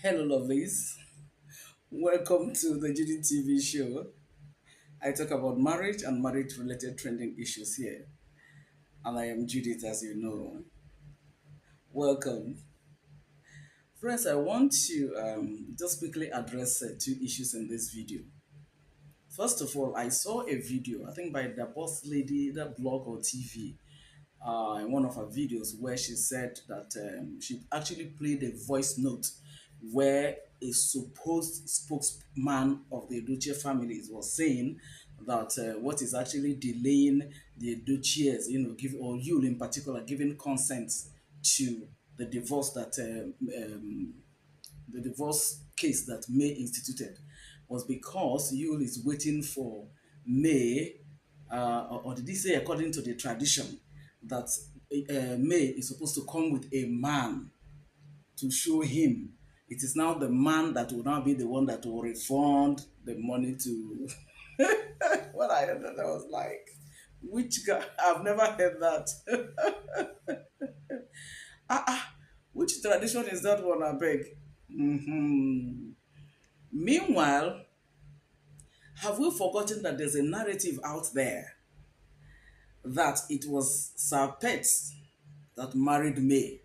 Hello, lovelies. Welcome to the Judy TV show. I talk about marriage and marriage related trending issues here. And I am Judith, as you know. Welcome. Friends, I want to just quickly address two issues in this video. First of all, I saw a video, I think by the boss lady, that blog or TV, in one of her videos where she said that she actually played a voice note where a supposed spokesman of the Edochie families was saying that what is actually delaying the Edochies, give or you in particular, giving consent to the divorce that the divorce case that May instituted was because Yul is waiting for May, or did he say according to the tradition that May is supposed to come with a man to show him. It is now the man that will now be the one that will refund the money to. When I heard that, I was like, which guy? I've never heard that. Which tradition is that one, I beg? Mhm. Meanwhile, have we forgotten that there's a narrative out there that it was Sir Pets that married May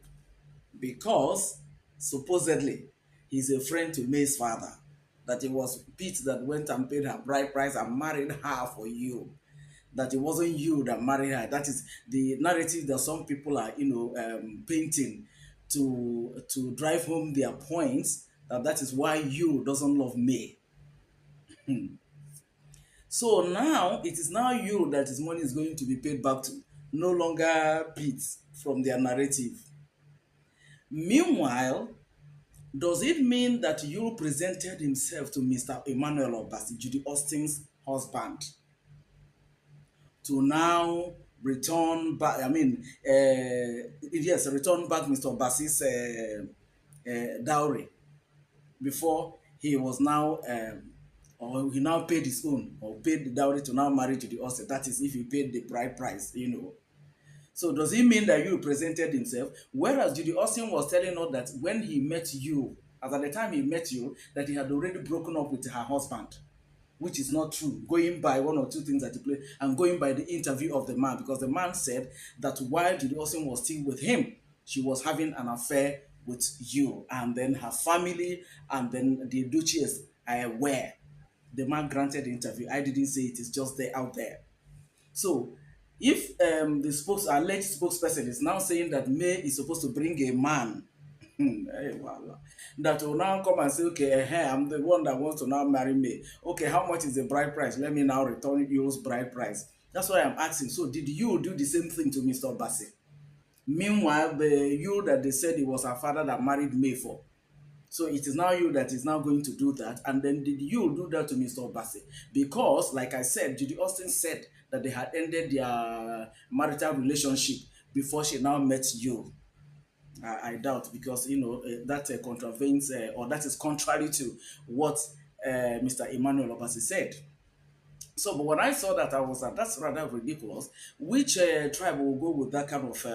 because supposedly he's a friend to May's father? That it was Pete that went and paid her bride price and married her for you. That it wasn't you that married her. That is the narrative that some people are, painting to drive home their points. That is why you doesn't love May. So now it is now you that his money is going to be paid back to, no longer Pete from their narrative. Meanwhile, does it mean that you presented himself to Mr. Emmanuel Obasi, Judy Austin's husband, to now return back? I mean, yes, return back Mr. Obasi's dowry before he was now or he now paid his own or paid the dowry to now marry Judy Austin. That is if he paid the bride price. So does it mean that you presented himself? Whereas Judy Austin was telling us that when he met you, as at the time he met you, that he had already broken up with her husband, which is not true, going by one or two things that he played and going by the interview of the man, because the man said that while Judy Austin was still with him, she was having an affair with you, and then her family and then the Duchess are aware. The man granted the interview. I didn't say it is just there out there. So if the alleged spokesperson is now saying that May is supposed to bring a man hey, voila, that will now come and say, okay, hey, I'm the one that wants to now marry May. Okay, how much is the bride price? Let me now return yours bride price. That's why I'm asking. So did you do the same thing to Mr. Obasi? Meanwhile, the you that they said it was her father that married May for. So it is now you that is now going to do that. And then did you do that to Mr. Obasi? Because, like I said, Judy Austin said that they had ended their marital relationship before she now met you. I doubt, because that contravenes or that is contrary to what Mr. Emmanuel Obasi said. So, but when I saw that, I was like, that's rather ridiculous. Which tribe will go with that kind of,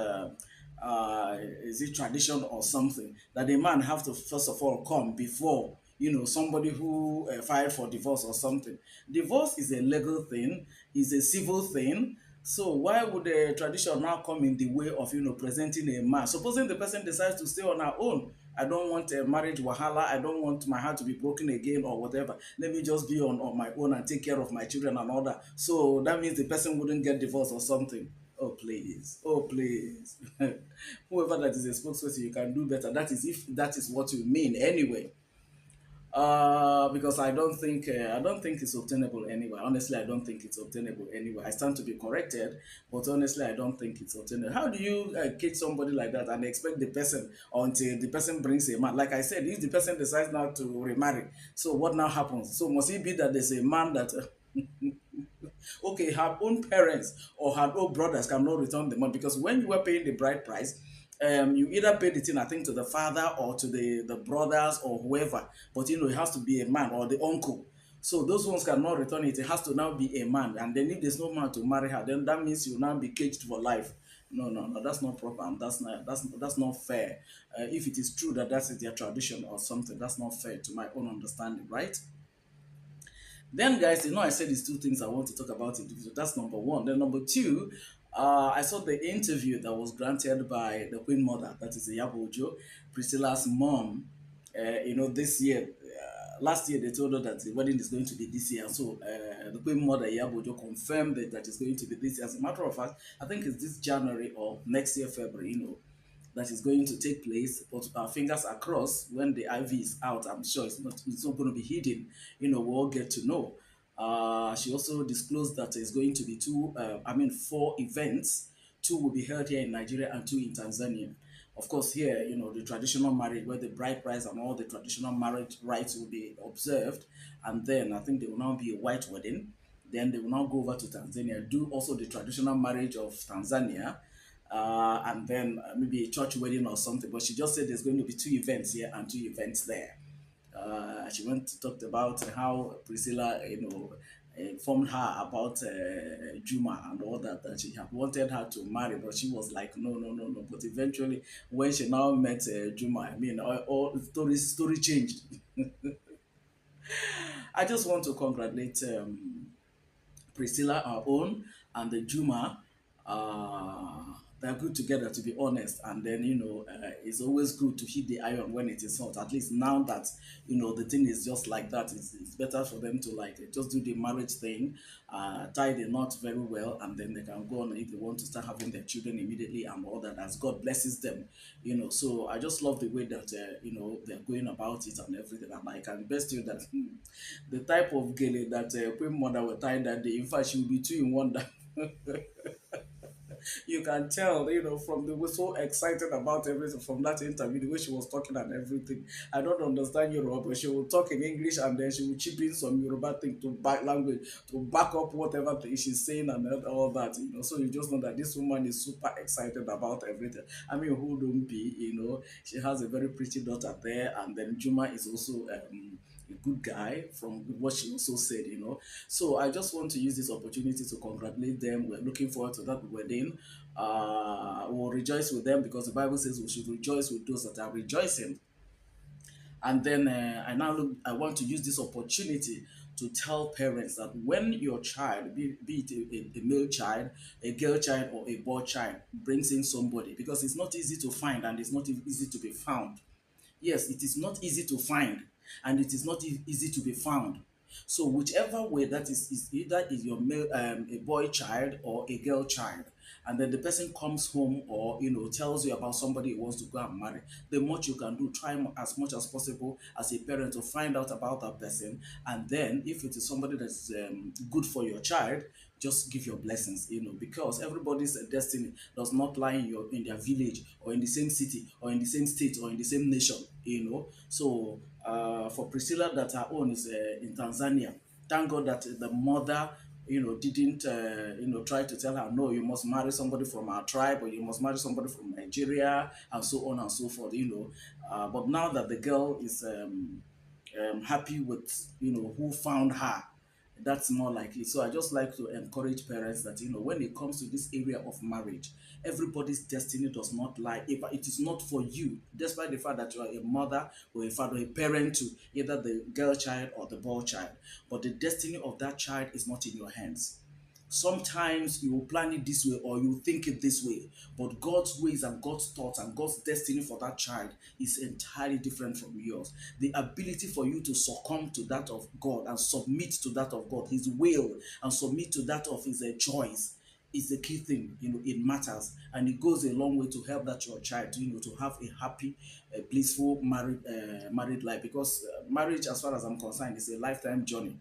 is it tradition or something, that a man have to first of all come before, somebody who filed for divorce or something. Divorce is a legal thing, is a civil thing. So why would the tradition now come in the way of, presenting a man? Supposing the person decides to stay on her own, I don't want a marriage wahala. I don't want my heart to be broken again or whatever. Let me just be on my own and take care of my children and all that. So that means the person wouldn't get divorced or something. Oh, please. Oh, please. Whoever that is a spokesperson, you can do better. That is if that is what you mean anyway. Because I don't think it's obtainable anyway. Honestly, I don't think it's obtainable anyway. I stand to be corrected, but honestly, I don't think it's obtainable. How do you catch somebody like that and expect the person until the person brings a man? Like I said, if the person decides now to remarry, so what now happens? So must it be that there's a man that okay, her own parents or her own brothers cannot return the money? Because when you were paying the bride price, you either pay the thing, I think, to the father or to the brothers or whoever, but it has to be a man or the uncle. So those ones cannot return it. It has to now be a man. And then if there's no man to marry her, then that means you'll now be caged for life. No, that's not proper, and that's not fair. If it is true that that is their tradition or something, that's not fair to my own understanding, right? Then, guys, I said these two things I want to talk about individually. That's number one. Then, number two, I saw the interview that was granted by the Queen Mother, that is Iyabo Ojo, Priscilla's mom. This year, last year they told her that the wedding is going to be this year. So, the Queen Mother, Iyabo Ojo, confirmed that it's going to be this year. As a matter of fact, I think it's this January or next year, February, that is going to take place. But our fingers are crossed when the IV is out. I'm sure it's not going to be hidden. We'll all get to know. She also disclosed that there's going to be four events. Two will be held here in Nigeria and two in Tanzania. Of course, here, the traditional marriage where the bride price and all the traditional marriage rites will be observed. And then I think there will now be a white wedding. Then they will now go over to Tanzania, do also the traditional marriage of Tanzania, and then maybe a church wedding or something. But she just said there's going to be two events here and two events there. She went to talked about how Priscilla, informed her about Juma and all that, that she had wanted her to marry, but she was like, no, no, no, no. But eventually, when she now met Juma, all story changed. I just want to congratulate Priscilla, our own, and the Juma. They're good together, to be honest. And then, it's always good to hit the iron when it is hot. At least now that, the thing is just like that, it's better for them to like just do the marriage thing, tie the knot very well, and then they can go on if they want to start having their children immediately and all that as God blesses them. So I just love the way that, they're going about it and everything. And I can best you that the type of gele that Queen Mother were tied that day, in fact, she will be two in one. You can tell, from the way so excited about everything from that interview, the way she was talking and everything. I don't understand Yoruba, but she will talk in English and then she will chip in some Yoruba thing to back language to back up whatever thing she's saying and all that. So you just know that this woman is super excited about everything. I mean, who don't be? She has a very pretty daughter there, and then Juma is also. A good guy from what she also said. So I just want to use this opportunity to congratulate them. We're looking forward to that wedding. We'll rejoice with them because the Bible says we should rejoice with those that are rejoicing. And then I want to use this opportunity to tell parents that when your child, be it a male child, a girl child, or a boy child, brings in somebody, because it's not easy to find and it's not easy to be found. Yes, it is not easy to find and it is not easy to be found. So whichever way that is either is your male, a boy child or a girl child, and then the person comes home or tells you about somebody who wants to go and marry, the much you can do, try as much as possible as a parent to find out about that person, and then if it is somebody that's good for your child, just give your blessings, because everybody's destiny does not lie in their village or in the same city or in the same state or in the same nation. So for Priscilla, that her own is in Tanzania. Thank God that the mother, didn't, try to tell her, no, you must marry somebody from our tribe or you must marry somebody from Nigeria and so on and so forth. But now that the girl is happy with, who found her, that's more like it. So I just like to encourage parents that when it comes to this area of marriage, everybody's destiny does not lie. If it is not for you, despite the fact that you are a mother or a father, a parent to either the girl child or the boy child, but the destiny of that child is not in your hands. Sometimes you will plan it this way or you think it this way, but God's ways and God's thoughts and God's destiny for that child is entirely different from yours. The ability for you to succumb to that of God and submit to that of God, His will, and submit to that of His choice is the key thing. It matters, and it goes a long way to help that your child, to have a happy, blissful married life. Because marriage, as far as I'm concerned, is a lifetime journey.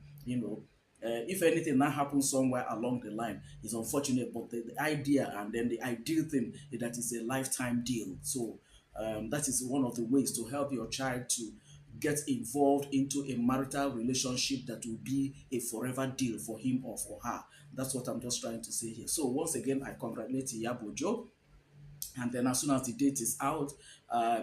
If anything now happens somewhere along the line, it's unfortunate, but the idea and then the ideal thing is that it's a lifetime deal. So that is one of the ways to help your child to get involved into a marital relationship that will be a forever deal for him or for her. That's what I'm just trying to say here. So once again, I congratulate Iyabo Ojo, and then as soon as the date is out,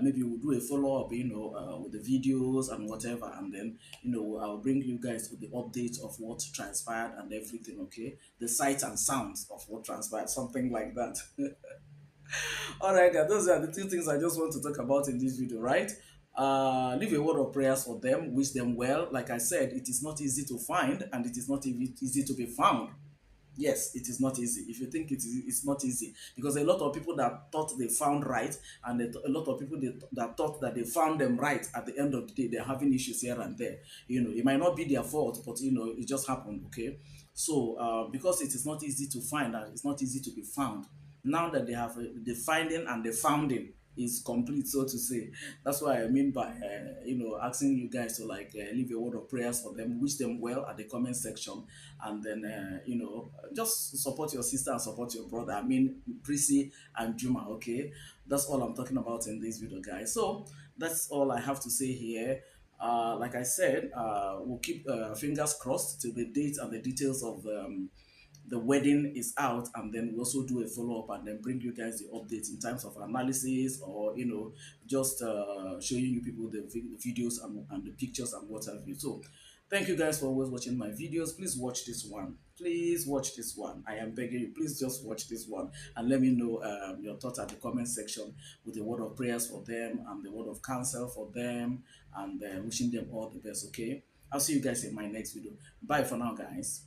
maybe we'll do a follow-up, with the videos and whatever, and then I'll bring you guys to the updates of what transpired and everything. Okay, the sights and sounds of what transpired, something like that. All right, guys, those are the two things I just want to talk about in this video, right? Leave a word of prayers for them, wish them well. Like I said, it is not easy to find and it is not easy to be found. Yes, it is not easy. If you think it's not easy, because a lot of people that thought they found right, and a lot of people that thought that they found them right, at the end of the day, they're having issues here and there. You know, it might not be their fault, but you know, it just happened. Okay, so because it is not easy to find and it's not easy to be found, now that they have the finding and the founding is complete, so to say. That's what I mean by you know, asking you guys to like leave a word of prayers for them, wish them well at the comment section, and then you know, just support your sister and support your brother. I mean, Prissy and Juma. Okay, that's all I'm talking about in this video, guys. So that's all I have to say here. Like I said, we'll keep fingers crossed till the date and the details of the wedding is out, and then we also do a follow-up and then bring you guys the updates in terms of analysis, or you know, just showing you people the videos and the pictures and what have you. So thank you guys for always watching my videos. Please watch this one. Please watch this one. I am begging you, please just watch this one and let me know your thoughts at the comment section, with a word of prayers for them and the word of counsel for them, and wishing them all the best. Okay, I'll see you guys in my next video. Bye for now, guys.